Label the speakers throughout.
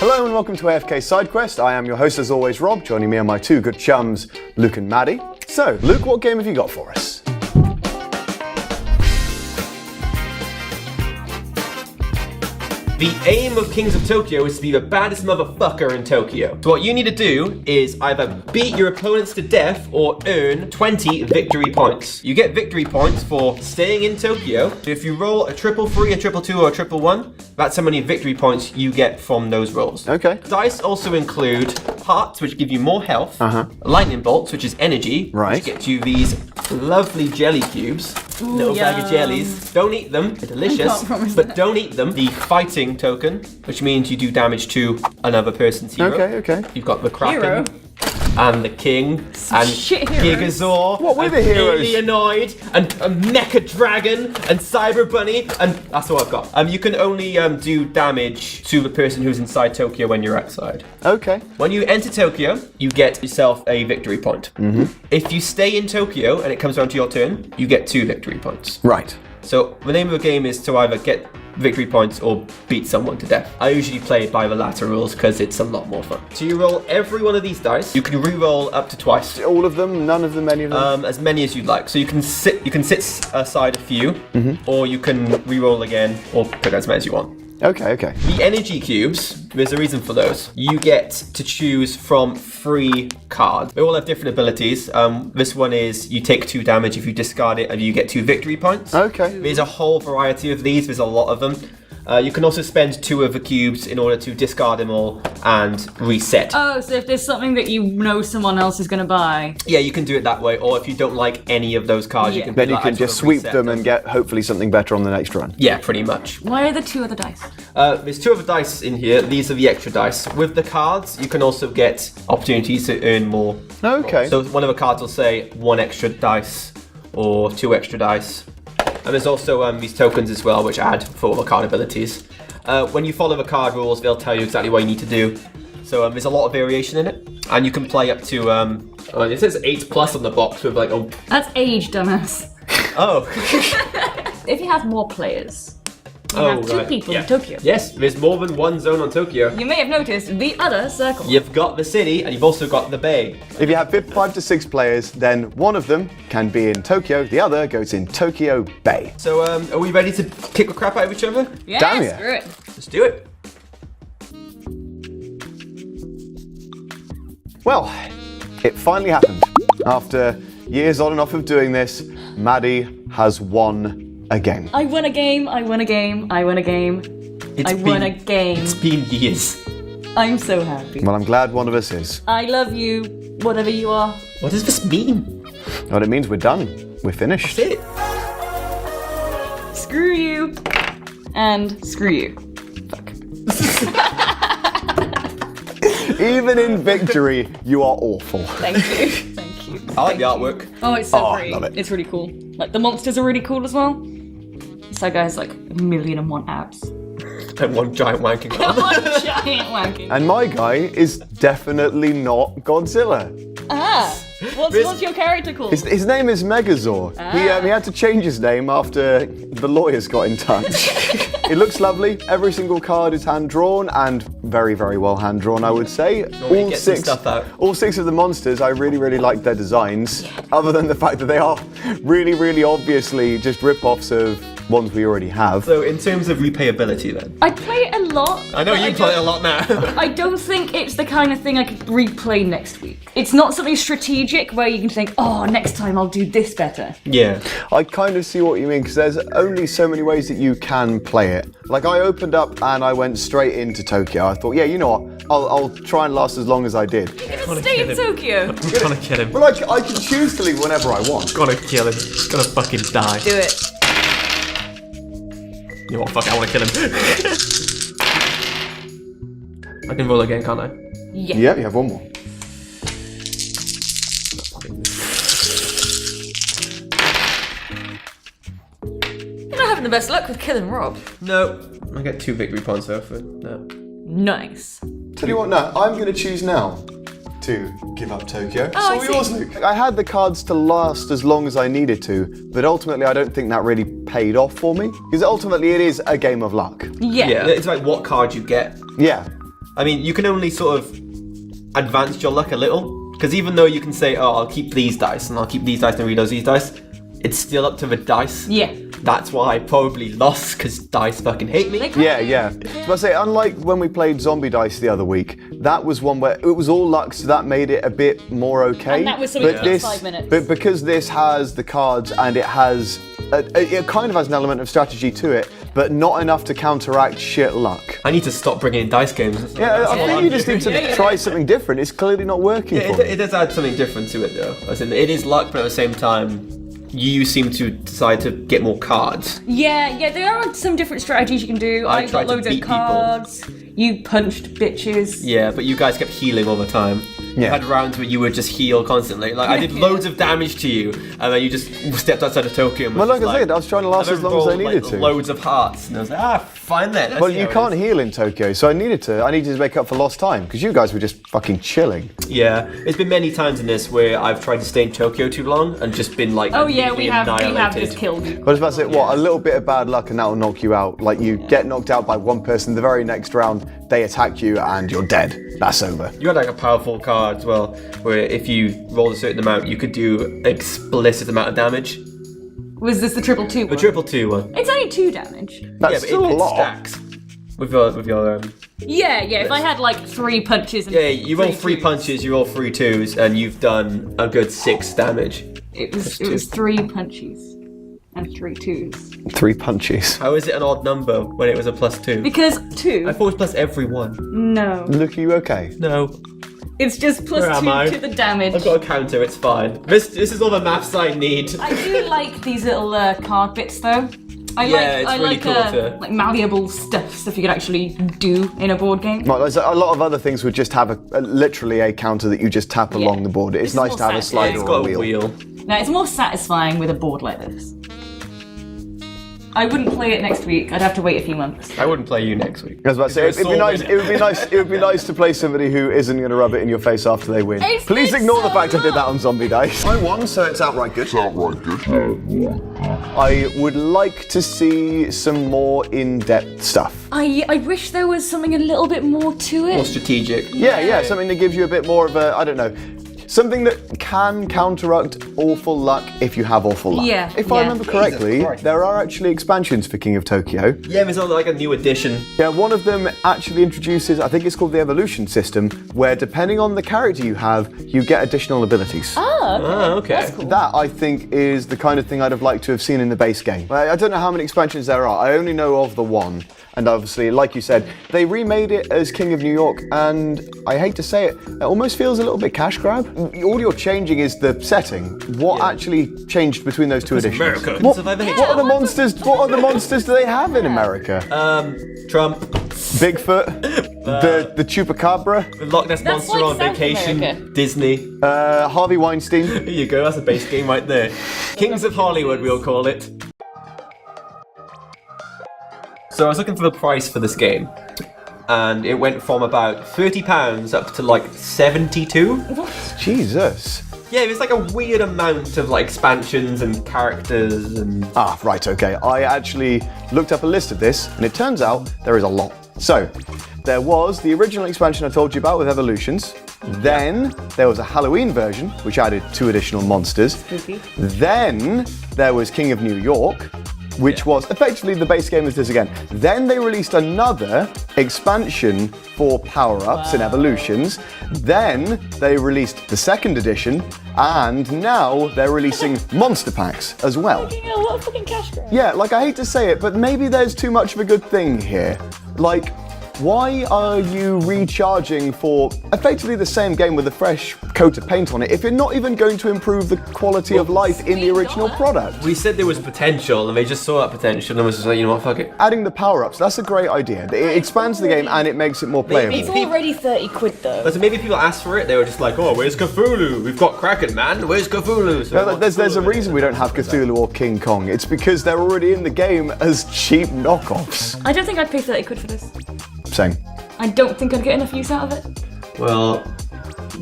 Speaker 1: Hello and welcome to AFK Sidequest. I am your host as always, Rob. Joining me are my two good chums, Luke and Maddy. So, Luke, what game have you got for us?
Speaker 2: The aim of Kings of Tokyo is to be the baddest motherfucker in Tokyo. So what you need to do is either beat your opponents to death or earn 20 victory points. You get victory points for staying in Tokyo. If you roll a triple three, a triple two, or a triple one, that's how many victory points you get from those rolls.
Speaker 1: Okay.
Speaker 2: Dice also include hearts, which give you more health, lightning bolts, which is energy, which gets you these lovely jelly cubes. Little bag of jellies. Don't eat them, they're delicious, but don't eat them. The fighting token, which means you do damage to another person's hero.
Speaker 1: Okay.
Speaker 2: You've got the Kraken and the King and Gigazor.
Speaker 1: What were the heroes?
Speaker 2: Alienoid and a Mecha Dragon and Cyber Bunny, and that's all I've got. You can only do damage to the person who's inside Tokyo when you're outside.
Speaker 1: Okay.
Speaker 2: When you enter Tokyo, you get yourself a victory point. If you stay in Tokyo and it comes around to your turn, you get 2 victory points.
Speaker 1: Right.
Speaker 2: So the name of the game is to either get victory points or beat someone to death. I usually play by the latter rules because it's a lot more fun. So you roll every one of these dice. You can re-roll up to twice.
Speaker 1: All of them? None of them? Any of them?
Speaker 2: As many as you'd like. So you can sit aside a few, or you can re-roll again, or pick as many as you want.
Speaker 1: Okay.
Speaker 2: The energy cubes, there's a reason for those. You get to choose from 3 cards. They all have different abilities. This one is you take 2 damage if you discard it and you get 2 victory points.
Speaker 1: Okay.
Speaker 2: There's a whole variety of these. There's a lot of them. You can also spend 2 of the cubes in order to discard them all and reset.
Speaker 3: Oh, so if there's something that you know someone else is going to buy.
Speaker 2: Yeah, you can do it that way. Or if you don't like any of those cards, you can
Speaker 1: then you can just sweep them and get hopefully something better on the next run.
Speaker 2: Yeah, pretty much.
Speaker 3: Why are the 2 other dice?
Speaker 2: There's 2 other dice in here. These are the extra dice. With the cards, you can also get opportunities to earn more.
Speaker 1: Okay.
Speaker 2: So one of the cards will say 1 extra dice or 2 extra dice. And there's also these tokens as well, which add 4 card abilities. When you follow the card rules, they'll tell you exactly what you need to do. So there's a lot of variation in it. And you can play up to, it says 8+ on the box with like, oh.
Speaker 3: That's age, dumbass.
Speaker 2: Oh.
Speaker 3: If you have more players, you have 2 people in Tokyo.
Speaker 2: Yes, there's more than 1 zone on Tokyo.
Speaker 3: You may have noticed the other circle.
Speaker 2: You've got the city and you've also got the bay.
Speaker 1: If you have 5 to 6 players, then one of them can be in Tokyo, the other goes in Tokyo Bay.
Speaker 2: So, are we ready to kick the crap out of each other?
Speaker 3: Yes,
Speaker 1: Damn yeah.
Speaker 3: screw it.
Speaker 2: Let's do it.
Speaker 1: Well, it finally happened. After years on and off of doing this, Maddy has won again.
Speaker 3: I won a game. I won a game.
Speaker 2: It's been years.
Speaker 3: I'm so happy.
Speaker 1: Well, I'm glad one of us is.
Speaker 3: I love you, whatever you are.
Speaker 2: What does this mean?
Speaker 1: Well, it means we're done. We're finished.
Speaker 2: That's it.
Speaker 3: Screw you. And screw you. Fuck.
Speaker 1: Even in victory, you are awful.
Speaker 3: Thank you. Thank you.
Speaker 2: I like the artwork.
Speaker 3: Oh, it's so
Speaker 1: I
Speaker 3: pretty.
Speaker 1: love it.
Speaker 3: It's really cool. Like, the monsters are really cool as well. This guy has like 1,000,001 abs.
Speaker 2: And 1 giant wanking arm.
Speaker 3: One giant wanking.
Speaker 1: And my guy is definitely not Godzilla.
Speaker 3: What's your character called?
Speaker 1: His name is Megazord. He had to change his name after the lawyers got in touch. It looks lovely. Every single card is hand-drawn and very, very well hand-drawn, I would say. All 6 of the monsters, I really, really like their designs, other than the fact that they are really, really obviously just rip-offs of ones we already have.
Speaker 2: So in terms of replayability then?
Speaker 3: I play it a lot.
Speaker 2: I know you play it a lot now.
Speaker 3: I don't think it's the kind of thing I could replay next week. It's not something strategic where you can think, oh, next time I'll do this better.
Speaker 2: Yeah.
Speaker 1: I kind of see what you mean, because there's only so many ways that you can play it. Like, I opened up and I went straight into Tokyo. I thought, yeah, you know what? I'll try and last as long as I did.
Speaker 3: You're gonna stay in Tokyo.
Speaker 2: I'm gonna kill him.
Speaker 1: Well, I can choose to leave whenever I want.
Speaker 2: Gonna kill him. Gonna fucking die.
Speaker 3: Do it.
Speaker 2: You know what? Fuck it, I wanna kill him. I can roll again, can't I?
Speaker 3: Yeah.
Speaker 1: Yeah, you have 1 more.
Speaker 3: You're not having the best luck with killing Rob.
Speaker 2: No. I get 2 victory points though for no.
Speaker 3: Nice.
Speaker 1: Tell you what, no, I'm going to choose now to give up Tokyo.
Speaker 3: Oh, I
Speaker 1: so
Speaker 3: see.
Speaker 1: yours, Luke. I had the cards to last as long as I needed to, but ultimately I don't think that really paid off for me. Because ultimately it is a game of luck.
Speaker 3: Yeah.
Speaker 2: Yeah, it's like what card you get.
Speaker 1: Yeah.
Speaker 2: I mean, you can only sort of advance your luck a little. Because even though you can say, oh, I'll keep these dice, and I'll keep these dice and reload these dice, it's still up to the dice.
Speaker 3: Yeah.
Speaker 2: That's why I probably lost, because dice fucking hate me.
Speaker 1: Yeah. But I say, unlike when we played Zombie Dice the other week, that was one where it was all luck, so that made it a bit more okay.
Speaker 3: And that was something that took 5 minutes.
Speaker 1: But because this has the cards and it has, it kind of has an element of strategy to it, but not enough to counteract shit luck.
Speaker 2: I need to stop bringing in dice games.
Speaker 1: Yeah, I think you just need to try something different. It's clearly not working for
Speaker 2: It does add something different to it, though. As in, it is luck, but at the same time, you seem to decide to get more cards.
Speaker 3: Yeah, there are some different strategies you can do.
Speaker 2: I
Speaker 3: I've
Speaker 2: tried
Speaker 3: got
Speaker 2: to
Speaker 3: loads of
Speaker 2: beat
Speaker 3: cards. You punched bitches.
Speaker 2: Yeah, but you guys kept healing all the time. You
Speaker 1: Yeah.
Speaker 2: had rounds where you would just heal constantly. Like, I did loads of damage to you, and then you just stepped outside of Tokyo. And
Speaker 1: Well,
Speaker 2: was
Speaker 1: like I said, I was trying to last as long as I needed to.
Speaker 2: Loads of hearts, and I was like, fine then. Let's
Speaker 1: Well,
Speaker 2: see
Speaker 1: you
Speaker 2: how it
Speaker 1: can't
Speaker 2: is.
Speaker 1: heal in Tokyo, so I needed to make up for lost time, because you guys were just fucking chilling.
Speaker 2: Yeah, there's been many times in this where I've tried to stay in Tokyo too long and just been like,
Speaker 3: Oh yeah, we
Speaker 2: immediately
Speaker 3: have
Speaker 2: annihilated.
Speaker 3: just killed you.
Speaker 1: I was about to say, what, a little bit of bad luck and that'll knock you out. Like, you get knocked out by one person, the very next round, they attack you and you're dead. That's over.
Speaker 2: You had like a powerful card as well, where if you rolled a certain amount, you could do explicit amount of damage.
Speaker 3: Was this the 222
Speaker 2: The
Speaker 3: one?
Speaker 2: 222 one.
Speaker 3: It's only 2 damage.
Speaker 1: That's
Speaker 2: Yeah, but
Speaker 1: still a
Speaker 2: it
Speaker 1: lot.
Speaker 2: stacks with your
Speaker 3: Yeah, if I had like 3 punches and
Speaker 2: Yeah, you roll 3
Speaker 3: twos,
Speaker 2: punches, you roll 3 twos, and you've done a good 6 damage.
Speaker 3: It was 3 punches and 3 twos.
Speaker 1: 3 punches.
Speaker 2: How is it an odd number when it was a +2?
Speaker 3: Because 2.
Speaker 2: I thought it was plus every one.
Speaker 3: No.
Speaker 1: Luke, are you okay?
Speaker 2: No,
Speaker 3: It's just
Speaker 2: Where am I?
Speaker 3: +2 to the damage.
Speaker 2: I've got a counter, it's fine. This is all the maths I need.
Speaker 3: I do like these little card bits though. I
Speaker 2: Yeah, it's really
Speaker 3: like
Speaker 2: cool to-
Speaker 3: like malleable stuff you could actually do in a board game.
Speaker 1: Right, like, a lot of other things would just have literally a counter that you just tap along the board. It's
Speaker 3: It's
Speaker 1: nice
Speaker 3: more
Speaker 1: to have a
Speaker 3: satisfying.
Speaker 1: slider
Speaker 2: It's
Speaker 1: or
Speaker 2: got
Speaker 1: a wheel.
Speaker 3: Now it's more satisfying with a board like this. I wouldn't play it next week. I'd have to wait a few months.
Speaker 2: I wouldn't play you next week.
Speaker 1: I was about to say,
Speaker 2: There's
Speaker 1: it'd be
Speaker 2: soul
Speaker 1: nice.
Speaker 2: in
Speaker 1: It would be nice. It would be nice to play somebody who isn't going to rub it in your face after they win.
Speaker 3: It's
Speaker 1: Please
Speaker 3: been
Speaker 1: ignore the
Speaker 3: so
Speaker 1: fact I did that on Zombie Dice. I won, so it's outright good. I would like to see some more in-depth stuff.
Speaker 3: I wish there was something a little bit more to it.
Speaker 2: More strategic.
Speaker 1: Yeah, something that gives you a bit more of a, I don't know, something that can counteract awful luck if you have awful luck.
Speaker 3: Yeah,
Speaker 1: If I
Speaker 3: yeah.
Speaker 1: remember correctly,
Speaker 2: Christ.
Speaker 1: there are actually expansions for King of Tokyo.
Speaker 2: Yeah, there's like a new edition.
Speaker 1: Yeah, one of them actually introduces, I think it's called the evolution system, where depending on the character you have, you get additional abilities.
Speaker 2: Oh, okay.
Speaker 3: That's cool.
Speaker 1: That, I think, is the kind of thing I'd have liked to have seen in the base game. I don't know how many expansions there are. I only know of the one. And obviously, like you said, they remade it as King of New York, and I hate to say it, it almost feels a little bit cash grab. All you're changing is the setting. What actually changed between those two editions?
Speaker 2: America.
Speaker 1: What,
Speaker 2: Survive the
Speaker 1: what are the monsters? What other monsters do they have in America?
Speaker 2: Trump,
Speaker 1: Bigfoot, the Chupacabra,
Speaker 2: the Loch Ness
Speaker 3: That's
Speaker 2: Monster
Speaker 3: like
Speaker 2: on
Speaker 3: South
Speaker 2: vacation,
Speaker 3: America.
Speaker 2: Disney.
Speaker 1: Harvey Weinstein.
Speaker 2: There you go, that's a base game right there. Kings of Hollywood, we'll call it. So I was looking for the price for this game, and it went from about £30 up to like 72.
Speaker 1: Jesus.
Speaker 2: Yeah, it's like a weird amount of like expansions and characters and.
Speaker 1: Ah, right, okay. I actually looked up a list of this, and it turns out there is a lot. So, there was the original expansion I told you about with Evolutions. Then there was a Halloween version, which added 2 additional monsters.
Speaker 3: Spooky.
Speaker 1: Then there was King of New York, which was effectively the base game as this again. Then they released another expansion for power-ups and evolutions. Then they released the second edition, and now they're releasing monster packs as well.
Speaker 3: You know, what a fucking cash grab.
Speaker 1: Yeah, like I hate to say it, but maybe there's too much of a good thing here. Like, why are you recharging for effectively the same game with a fresh coat of paint on it if you're not even going to improve the quality of life in the original product?
Speaker 2: We said there was potential, and they just saw that potential and was just like, you know what, fuck it.
Speaker 1: Adding the power-ups, that's a great idea. It expands the game and it makes it more playable.
Speaker 3: It's already 30 quid though.
Speaker 2: But so maybe people asked for it, they were just like, oh, where's Cthulhu? We've got Kraken, man. Where's Cthulhu? So
Speaker 1: No, there's a reason we don't have Cthulhu or King Kong. It's because they're already in the game as cheap knockoffs.
Speaker 3: I don't think I'd pay 30 quid for this.
Speaker 1: Same.
Speaker 3: I don't think I'd get enough use out of it.
Speaker 2: Well,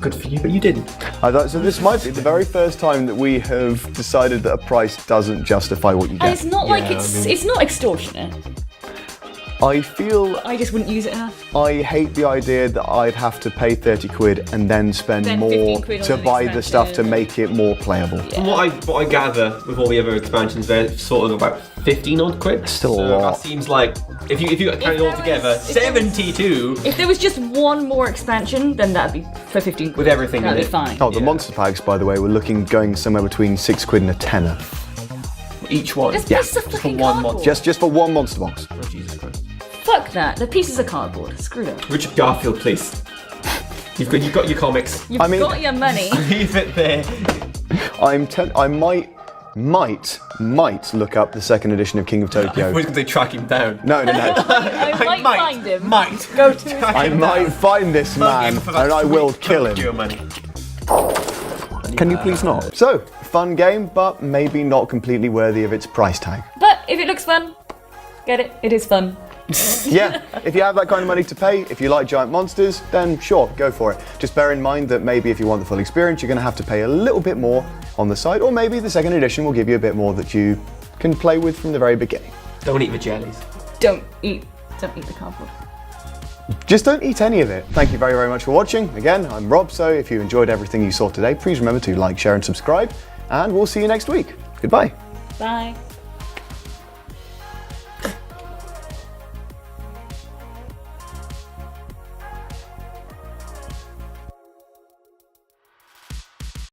Speaker 2: good for you, but you didn't.
Speaker 1: I thought, so this might be the very first time that we have decided that a price doesn't justify what you
Speaker 3: And
Speaker 1: get.
Speaker 3: it's not like it's not extortionate.
Speaker 1: I feel
Speaker 3: I just wouldn't use it enough.
Speaker 1: I hate the idea that I'd have to pay 30 quid and then spend
Speaker 3: Then
Speaker 1: more
Speaker 3: 15 quid on
Speaker 1: to
Speaker 3: an
Speaker 1: buy the stuff to
Speaker 3: expansion.
Speaker 1: make it more playable.
Speaker 2: From what I gather with all the other expansions, they're sort of about 15 odd quid.
Speaker 1: Still a
Speaker 2: so
Speaker 1: lot.
Speaker 2: That seems like if you count it all together, 72
Speaker 3: If there was just one more expansion, then that'd be for 15 quid.
Speaker 2: with everything
Speaker 3: That'd
Speaker 2: in
Speaker 3: be
Speaker 2: it.
Speaker 3: fine.
Speaker 1: Oh, the
Speaker 2: Yeah.
Speaker 1: monster packs, by the way, were going somewhere between 6 quid and a tenner.
Speaker 2: Each one.
Speaker 3: Just
Speaker 1: Yeah,
Speaker 3: pieces of
Speaker 2: for
Speaker 3: fucking
Speaker 2: one
Speaker 3: cardboard.
Speaker 1: Just for one monster box.
Speaker 2: Oh, Jesus Christ.
Speaker 3: Fuck that. The pieces of cardboard. Screw that.
Speaker 2: Richard Garfield, please. You've got your comics.
Speaker 3: You've
Speaker 1: I mean-
Speaker 3: got your money.
Speaker 2: Leave it there.
Speaker 1: I might look up the second edition of King of
Speaker 2: I
Speaker 1: Tokyo.
Speaker 2: was going to say track him down.
Speaker 1: No.
Speaker 3: I might find him.
Speaker 2: Might.
Speaker 3: Go to his
Speaker 1: I might find this man and I will kill him.
Speaker 2: Your money.
Speaker 1: Can you please not? So, fun game, but maybe not completely worthy of its price tag.
Speaker 3: But if it looks fun, get it. It is fun.
Speaker 1: Yeah, if you have that kind of money to pay, if you like giant monsters, then sure, go for it. Just bear in mind that maybe if you want the full experience, you're going to have to pay a little bit more on the side, or maybe the second edition will give you a bit more that you can play with from the very beginning.
Speaker 2: Don't eat the jellies.
Speaker 3: Don't eat the cardboard.
Speaker 1: Just don't eat any of it. Thank you very, very much for watching. Again, I'm Rob, so if you enjoyed everything you saw today, please remember to like, share, and subscribe, and we'll see you next week. Goodbye.
Speaker 3: Bye.